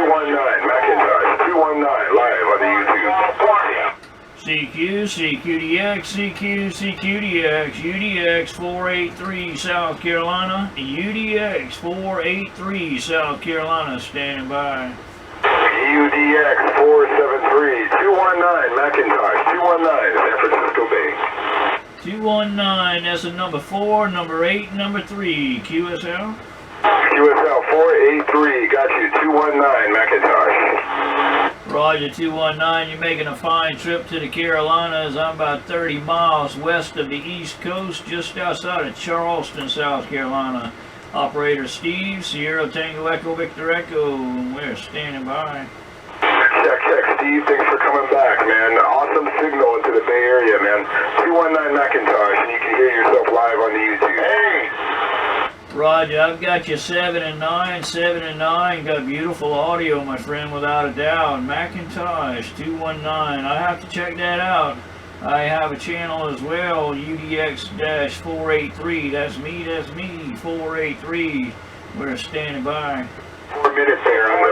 219, Macintosh, 219, live on the YouTube. CQ, CQDX, CQ, CQDX, UDX 483 South Carolina, UDX 483 South Carolina, standing by. UDX 473, 219, Macintosh, 219, San Francisco Bay. 219, that's a number 4, number 8, number 3, QSL. QSL 483, got you, 219, Macintosh. Roger, 219, you're making a fine trip to the Carolinas. I'm about 30 miles west of the East Coast, just outside of Charleston, South Carolina. Operator Steve, Sierra Tango Echo Victor Echo, and we're standing by. Check, Steve, thanks for coming back, man. Awesome signal into the Bay Area, man. 219 Macintosh, and you can hear yourself live on the YouTube. Hey! Roger, I've got you 7 and 9, 7 and 9. Got beautiful audio, my friend, without a doubt. Macintosh 219. I have to check that out. I have a channel as well, UDX-483. That's me, 483. We're standing by. 4 minutes there on the